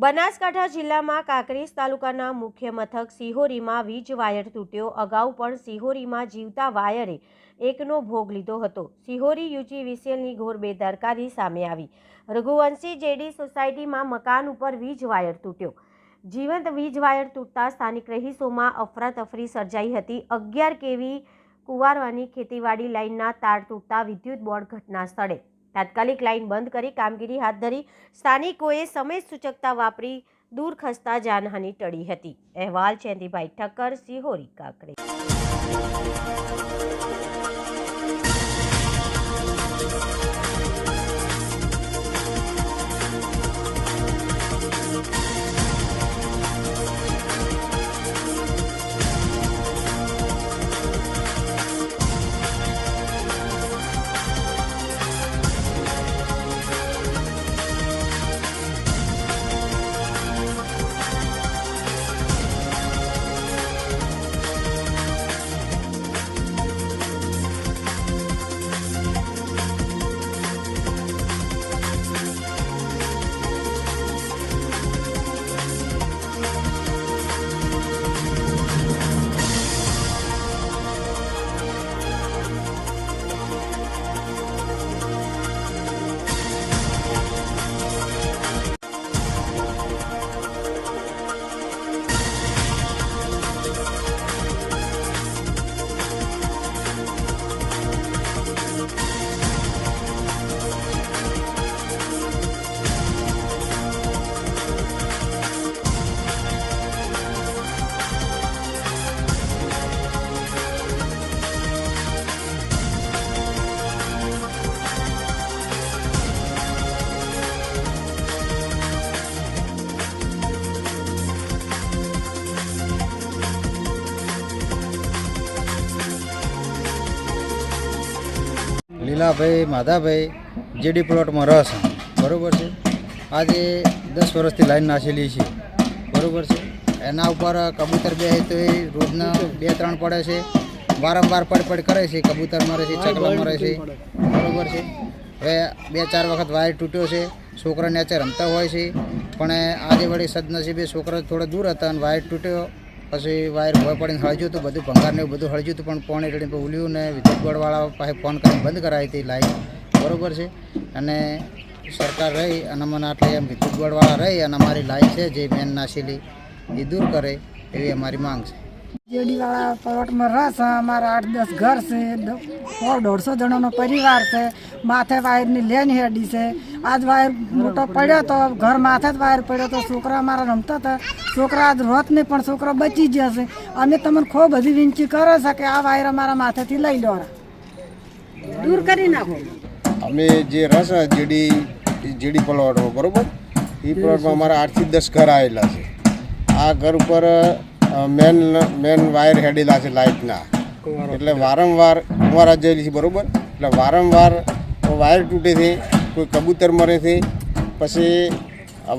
બનાસકાંઠા જિલ્લામાં કાંકરેજ તાલુકાના મુખ્ય મથક સિહોરીમાં વીજ વાયર તૂટ્યો। અગાઉ પણ સિહોરીમાં જીવતા વાયરે એકનો ભોગ લીધો હતો। સિહોરી યુજીવીસીએલની ઘોર બેદરકારી સામે આવી। રઘુવંશી જેડી સોસાયટીમાં મકાન ઉપર વીજ વાયર તૂટ્યો। જીવંત વીજ વાયર તૂટતા સ્થાનિક રહીશોમાં અફરાતફરી સર્જાઈ હતી। 11 કેવી કુંવારવાની ખેતીવાડી લાઇનના તાર તૂટતા વિદ્યુત બોર્ડ ઘટના સ્થળે તાત્કાલિક લાઇન બંધ કરી કામગીરી હાથ ધરી। સ્થાનિકોએ સમય સૂચકતા વાપરી દૂર ખસતા જાનહાનિ ટળી હતી। અહેવાલ ચેન્દીભાઈ ઠક્કર, સિહોરી, કાંકરેજ। લીલાભાઈ માધાભાઈ જેડી પ્લોટમાં રસ બરાબર છે। આજે 10 વર્ષથી લાઈન નાખેલી છે બરાબર છે। એના ઉપર કબૂતર બે તો એ રોજના 2-3 પડે છે, વારંવાર પડ કરે છે, કબૂતર મરે છે, ચકલા મરે છે બરાબર છે। હવે 2-4 વખત વાયર તૂટ્યો છે। છોકરા નીચે રમતા હોય છે, પણ આજે વળી સદનસીબે છોકરા થોડા દૂર હતા અને વાયર તૂટ્યો। પછી વાયર ભોય પડીને હળજ્યું હતું, બધું ભંગારને બધું હળજ્યું હતું, પણ પાણી રેડીને ઉલ્યું ને વિદ્યુત બોર્ડવાળા પાસે ફોન કરીને બંધ કરાવી હતી લાઈન બરાબર છે। અને સરકાર રહી અને મને આટલે એમ વિદ્યુત બોર્ડવાળા રહી અને અમારી લાઈન છે જે મેન નાસેલી એ દૂર કરે એવી અમારી માંગ છે। જેડીવાળા પ્લોટમાં રસ અમારા 8-10 ઘર છે, 100-150 જણાનો પરિવાર છે। માથે વાયરની લેન હેડી છે। આજ વાયર મોટો પડ્યો તો ઘર માથે જ વાયર પડ્યો તો છોકરા અમારા રમતા હતા, છોકરા આજ રોત નહીં પણ છોકરા બચી જશે। અમે તમને ખૂબ બધી વિનંતી કરે છે કે આ વાયર અમારા માથેથી લઈ લો, દૂર કરી નાખો। અમે જે રસ જેડી પ્લોટ બરોબર એ પ્લોટમાં અમારા 8 થી 10 ઘર આવેલા છે। આ ઘર ઉપર મેન વાયર હેડેલા છે લાઇટના, એટલે વારંવાર કુંવારા જયેલી છે બરાબર। એટલે વારંવાર વાયર તૂટે છે, કોઈ કબૂતર મરે છે। પછી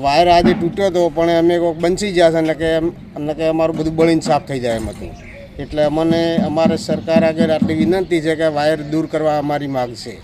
વાયર આજે તૂટ્યો હતો પણ અમે કોઈક બંસી ગયા છે એટલે કે અમારું બધું બળીને સાફ થઈ જાય એમ હતું। એટલે અમને અમારે સરકાર આગળ આટલી વિનંતી છે કે વાયર દૂર કરવા અમારી માગ છે।